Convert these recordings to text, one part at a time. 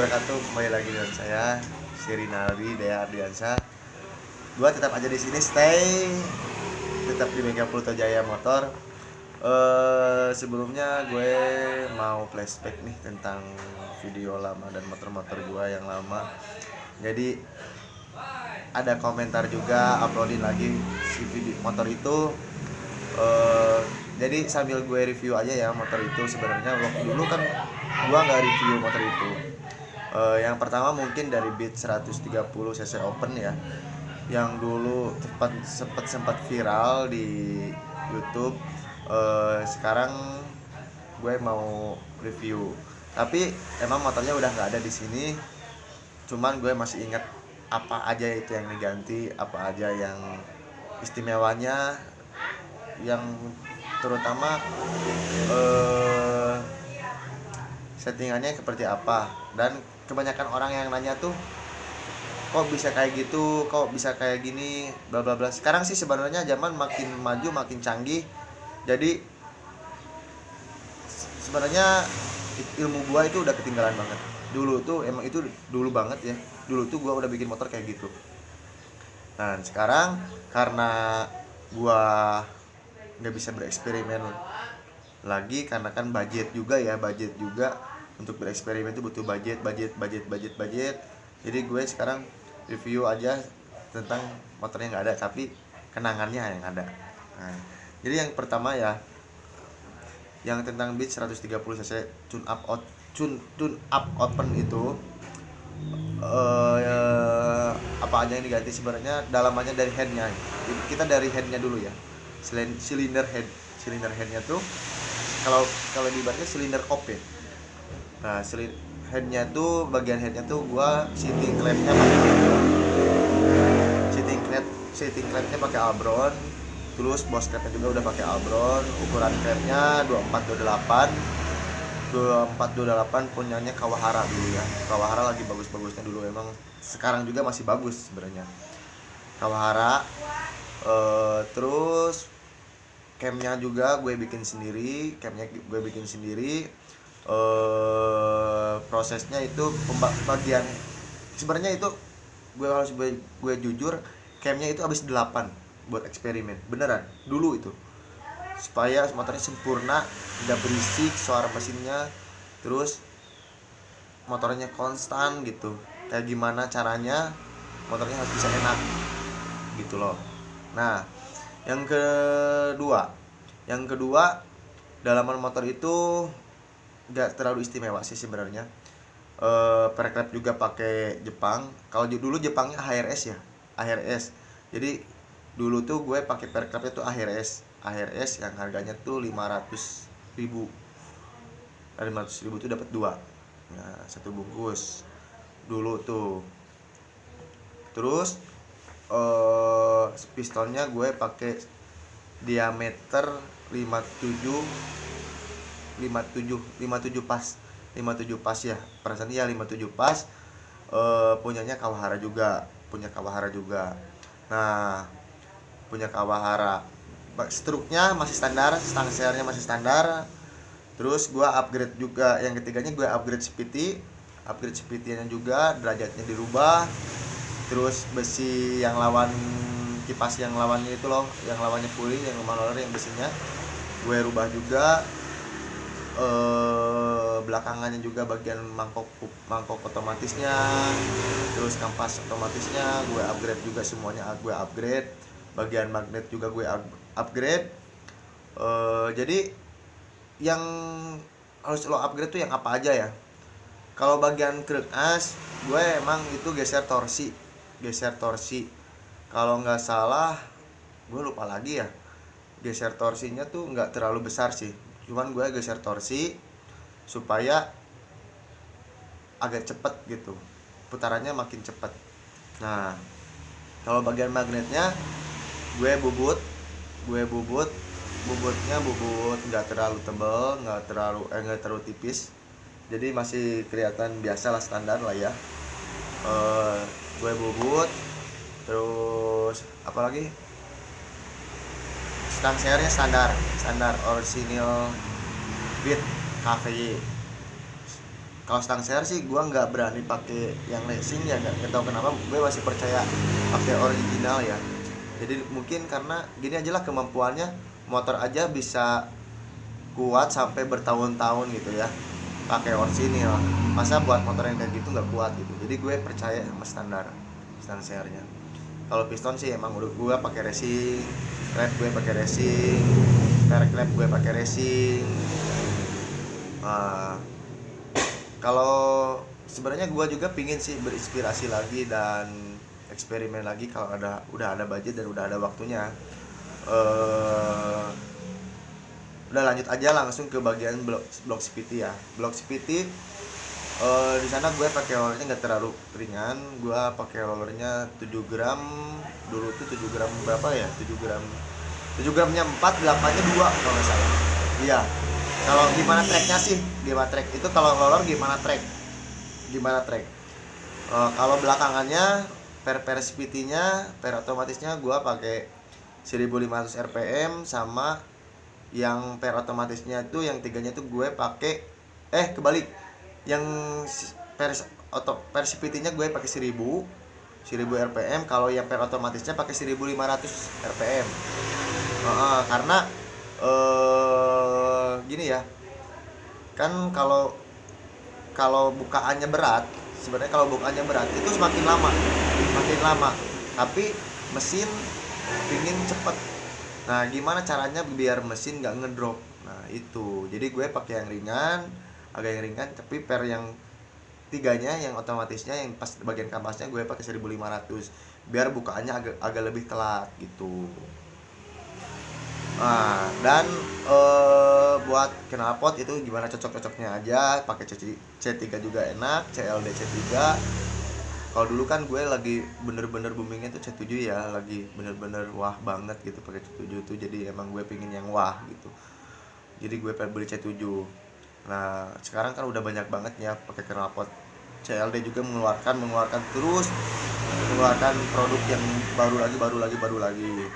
wabarakatuh. Kembali lagi dengan saya Rinaldi Dea Ardiansyah. Gua tetap aja di sini tetap di Mega Pluto Jaya Motor. Sebelumnya gue mau flashback nih tentang video lama dan motor-motor gua yang lama. Jadi ada komentar juga, uploadin lagi si video motor itu. Jadi sambil gue review aja ya motor itu. Sebenarnya waktu dulu kan gua nggak review motor itu. Yang pertama mungkin dari Beat 130 cc Open ya, yang dulu sempat viral di YouTube. Sekarang gue mau review, tapi emang motornya udah nggak ada di sini. Cuman gue masih ingat apa aja itu yang diganti, apa aja yang istimewanya, yang terutama settingannya seperti apa. Dan kebanyakan orang yang nanya tuh, kok bisa kayak gitu, kok bisa kayak gini, bla bla bla. Sekarang sih sebenarnya zaman makin maju, makin canggih. Jadi sebenarnya ilmu gua itu udah ketinggalan banget. Dulu tuh emang itu dulu banget ya. Dulu tuh gua udah bikin motor kayak gitu. Nah, sekarang karena gua nggak bisa bereksperimen lagi, karena kan budget juga. Untuk bereksperimen itu butuh budget. Jadi gue sekarang review aja tentang motornya nggak ada, tapi kenangannya yang ada. Nah, jadi yang pertama ya, yang tentang Beat 130 cc tune up open itu, apa aja yang diganti sebenarnya. Dalamannya dari headnya. Kita dari headnya dulu ya. Silinder headnya tuh, kalau diibaratnya silinder kop ya. Nah, headnya tuh, bagian headnya tuh gua sitting clamp-nya pakai Albron. Terus bos clamp-nya juga udah pakai Albron. Ukuran clamp-nya 2428 punyanya Kawahara dulu ya. Kawahara lagi bagus-bagusnya dulu, emang sekarang juga masih bagus sebenarnya Kawahara. Terus cam-nya juga gue bikin sendiri. Prosesnya itu pembagian, sebenarnya itu gue jujur, camnya itu habis 8 buat eksperimen beneran dulu itu, supaya motornya sempurna, tidak berisik suara mesinnya, terus motornya konstan gitu. Kayak gimana caranya motornya harus bisa enak gitu loh. Nah, yang kedua dalaman motor itu nggak terlalu istimewa sih sebenarnya. Perklep juga pakai Jepang. Kalau dulu Jepangnya HRS ya, HRS. Jadi dulu tuh gue pakai perklepnya tuh HRS yang harganya tuh 500.000. 500.000 tuh dapat 2. Nah, 1 bungkus dulu tuh. Terus pistonnya gue pakai diameter 57 pas ya, perasaan ya 57 pas. Punyanya Kawahara juga. Nah, punya Kawahara. Struknya masih standar, stang seirnya masih standar. Terus gua upgrade juga, yang ketiganya gue upgrade speedy-nya juga, derajatnya dirubah. Terus besi yang lawan kipas, yang lawannya itu loh, yang lawannya pulley, yang manual yang besinya gue rubah juga. Belakangannya juga bagian mangkok otomatisnya, terus kampas otomatisnya gue upgrade juga, semuanya gue upgrade. Bagian magnet juga gue upgrade. Jadi yang harus lo upgrade tuh yang apa aja ya. Kalau bagian krek as, gue emang itu geser torsi. Kalau nggak salah, gue lupa lagi ya, geser torsinya tuh nggak terlalu besar sih. Cuman gue geser torsi supaya agak cepet gitu, putarannya makin cepet. Nah, kalau bagian magnetnya gue bubutnya nggak terlalu tebal, nggak terlalu tipis. Jadi masih kelihatan biasa lah, standar lah ya. Gue bubut. Terus apalagi, stang seirnya standar orisinil Beat KVY. Kalau stang share sih gue nggak berani pakai yang racing ya, nggak tahu kenapa gue masih percaya pakai original ya. Jadi mungkin karena gini aja lah, kemampuannya motor aja bisa kuat sampai bertahun-tahun gitu ya pakai orisinil, masa buat motor yang kayak gitu nggak kuat gitu. Jadi gue percaya sama stang share-nya. Kalau piston sih emang udah gue pakai racing, klep gue pakai racing, klep gue pakai racing. Nah, kalau sebenarnya gue juga pingin sih berinspirasi lagi dan eksperimen lagi kalau udah ada budget dan udah ada waktunya. Udah lanjut aja langsung ke bagian block CVT ya. Block CVT di sana gue pakai rollernya nggak terlalu ringan. Gue pakai rollernya 7 gram. Dulu tuh 7 gram berapa ya? 7 gramnya 4, 8-nya 2 kalau nggak salah. Iya. Kalau gimana tracknya sih? Gimana track itu kalau roller gimana track? Kalau belakangannya per CVT-nya, per otomatisnya gue pakai 1500 rpm, sama yang per otomatisnya itu yang tiganya itu gue pakai kebalik, yang per CVT-nya gue pakai 1000 rpm, kalau yang per otomatisnya pakai 1500 rpm. Karena gini ya, kan kalau bukaannya berat, sebenarnya kalau bukaannya berat itu semakin lama, tapi mesin pingin cepet. Nah, gimana caranya biar mesin nggak ngedrop? Nah, itu. Jadi gue pakai yang ringan, agak yang ringan, tapi per yang tiganya, yang otomatisnya, yang pas bagian kampasnya gue pakai 1500 biar bukaannya agak lebih telat gitu. Nah, dan buat knalpot itu gimana cocok-cocoknya aja, pakai C3 juga enak, CLD C3. Kalau dulu kan gue lagi bener-bener boomingnya tuh C7 ya, lagi bener-bener wah banget gitu pakai C7 tuh, jadi emang gue pingin yang wah gitu. Jadi gue pengen beli C7. Nah, sekarang kan udah banyak banget ya pakai knalpot. CLD juga mengeluarkan terus mengeluarkan produk yang baru lagi.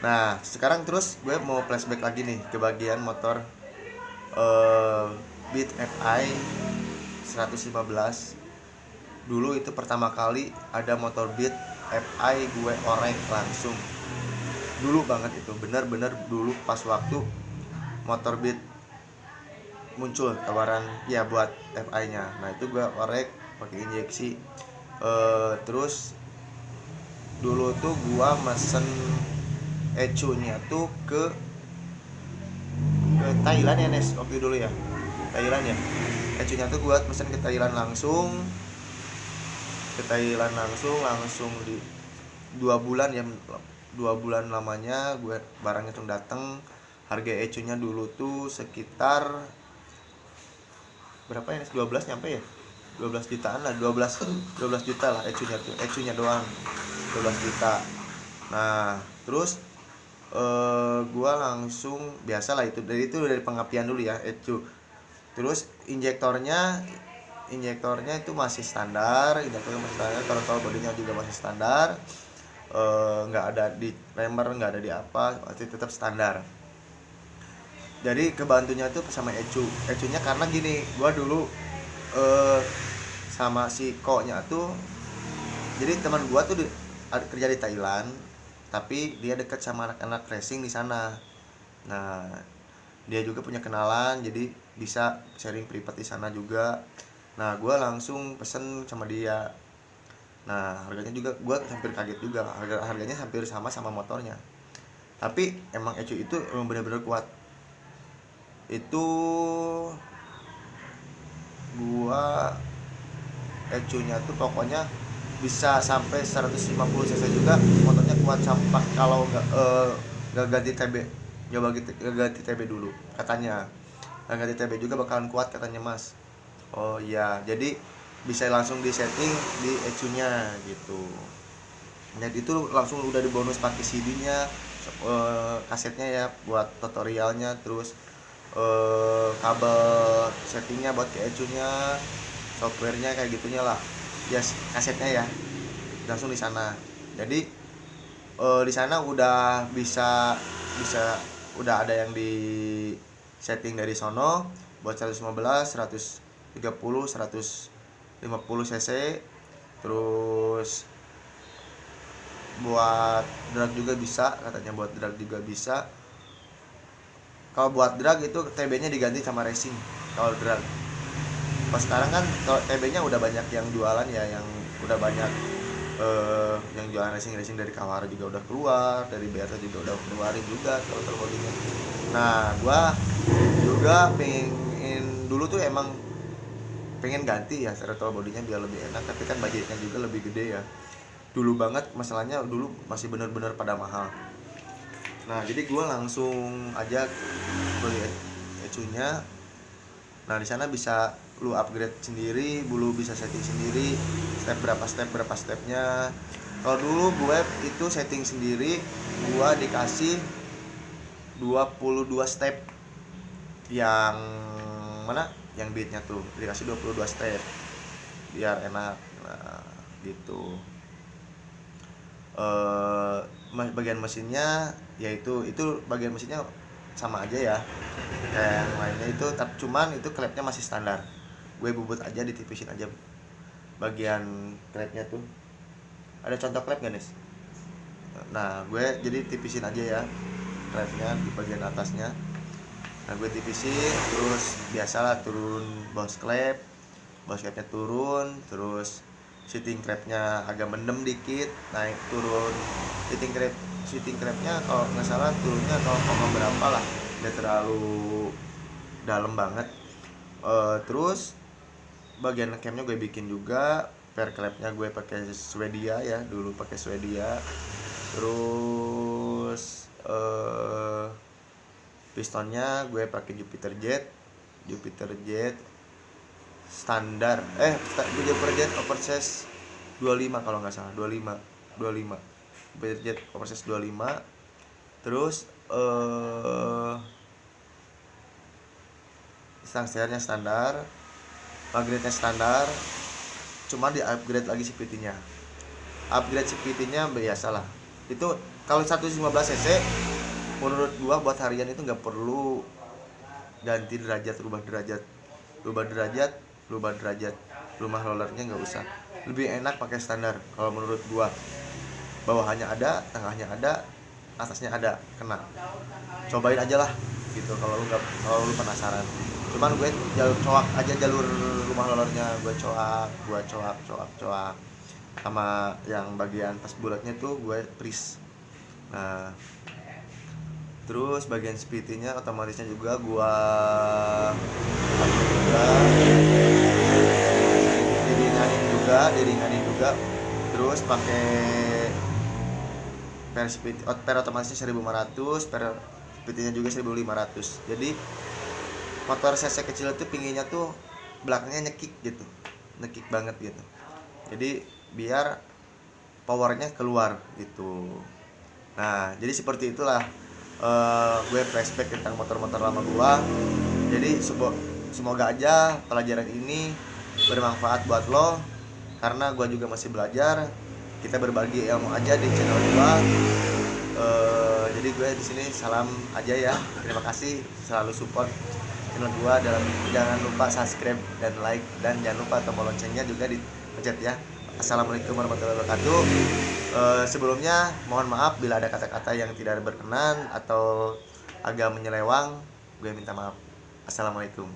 Nah, sekarang terus gue mau flashback lagi nih ke bagian motor Beat FI 115. Dulu itu pertama kali ada motor Beat FI gue orek langsung. Dulu banget itu, bener-bener dulu pas waktu motor Beat muncul tawaran ya buat FI-nya. Nah, itu gue orek pakai injeksi. Terus dulu tuh gue mesen ECU-nya tuh ke Thailand ya, Nes, waktu dulu ya. Thailand ya. ECU-nya tuh gue mesen ke Thailand langsung. Langsung di 2 bulan ya, 2 bulan lamanya gue barangnya tuh dateng. Harga ECU-nya dulu tuh sekitar berapa ya, 12 nyampe ya, 12 jutaan lah, 12 juta lah ECU-nya doang, 12 juta. Nah, terus gue langsung biasa lah itu dari pengapian dulu ya ECU. Terus injektornya itu masih standar, kalau bodinya juga masih standar, nggak ada di remer, nggak ada di apa, masih tetap standar. Jadi kebantunya tuh sama ECU-nya karena gini, gua dulu sama si koknya tuh, jadi teman gua tuh kerja di Thailand, tapi dia dekat sama anak-anak racing di sana. Nah, dia juga punya kenalan, jadi bisa sharing privat di sana juga. Nah, gue langsung pesen sama dia. Nah, harganya juga gue hampir kaget juga, harganya hampir sama motornya. Tapi emang ECU itu emang benar-benar kuat. Itu gue ECU-nya tuh pokoknya bisa sampai 150 cc juga, motornya kuat sampai kalau nggak ganti TB, nggak ganti TB dulu katanya. Nggak ganti TB juga bakalan kuat katanya, Mas. Oh iya, jadi bisa langsung disetting di ECU-nya gitu. Dan itu langsung udah dibonus pakai CD-nya, kasetnya ya buat tutorialnya, terus kabel settingnya buat ke ECU-nya, softwarenya kayak gitunya lah. Yes, kasetnya ya langsung di sana. Jadi di sana udah bisa udah ada yang di setting dari sono buat 115, 150 150 cc. Terus buat drag juga bisa, katanya buat drag juga bisa. Kalau buat drag itu TB-nya diganti sama racing kalau drag. Pas sekarang kan kalau TB-nya udah banyak yang jualan ya, yang udah banyak yang jualan racing dari Kawara juga udah keluar, dari BRT juga udah keluarin juga throttle bodinya. Nah, gua juga pengen dulu tuh emang pengen ganti ya throttle bodinya biar lebih enak, tapi kan budgetnya juga lebih gede ya. Dulu banget masalahnya, dulu masih bener-bener pada mahal. Nah, jadi gua langsung aja beli ecunya. Nah, di sana bisa lu upgrade sendiri, lu bisa setting sendiri, berapa stepnya. Kalau dulu gue itu setting sendiri, gue dikasih 22 step. Yang mana? Yang beatnya tuh dikasih 22 step biar enak. Nah, gitu. Bagian mesinnya yaitu bagian mesinnya sama aja ya kayak yang lainnya itu, tapi cuman itu klepnya masih standar. Gue bubut aja, ditipisin aja bagian klepnya tuh. Ada contoh klep gak, Nis? Nah, gue jadi tipisin aja ya klepnya di bagian atasnya. Nah, gue tipisin, terus biasalah turun bos klepnya turun, terus shooting klepnya agak mendem dikit, naik turun shooting klepnya kalau nggak salah turunnya 0, berapa lah, nggak terlalu dalam banget. Terus bagian camnya gue bikin juga, per klepnya gue pakai Swedia ya, dulu pakai Swedia. Terus pistonnya gue pakai Jupiter Jet standar, Jupiter Jet oversize 25 kalau nggak salah, 25 Jupiter Jet oversize 25. Terus stang setirnya standar, magnetnya standar, cuma di upgrade lagi CVT-nya. Upgrade CVT-nya biasalah. Itu kalau 115 cc menurut gua buat harian itu nggak perlu ganti derajat, rubah derajat, rumah rollernya nggak usah. Lebih enak pakai standar kalau menurut gua. Bawahnya ada, tengahnya ada, atasnya ada, kena. Cobain aja lah gitu kalau lu penasaran. Cuman gue coak aja jalur rumah rollernya, gue coak sama yang bagian pas bulatnya tuh gue pris. Nah, terus bagian speednya otomatisnya juga gue diringanin juga. Terus pakai per otomatisnya 1500, per speednya juga 1500. Jadi motor cc kecil itu pinggirnya tuh belakangnya nyekik banget gitu. Jadi biar powernya keluar gitu. Nah, jadi seperti itulah gue flashback tentang motor-motor lama gue. Jadi semoga aja pelajaran ini bermanfaat buat lo, karena gue juga masih belajar. Kita berbagi ilmu aja di channel gue. Jadi gue di sini salam aja ya. Terima kasih selalu support channel gue, jangan lupa subscribe dan like, dan jangan lupa tombol loncengnya juga dipencet ya. Assalamualaikum warahmatullahi wabarakatuh. Sebelumnya mohon maaf bila ada kata-kata yang tidak berkenan atau agak menyelewang, gue minta maaf. Assalamualaikum.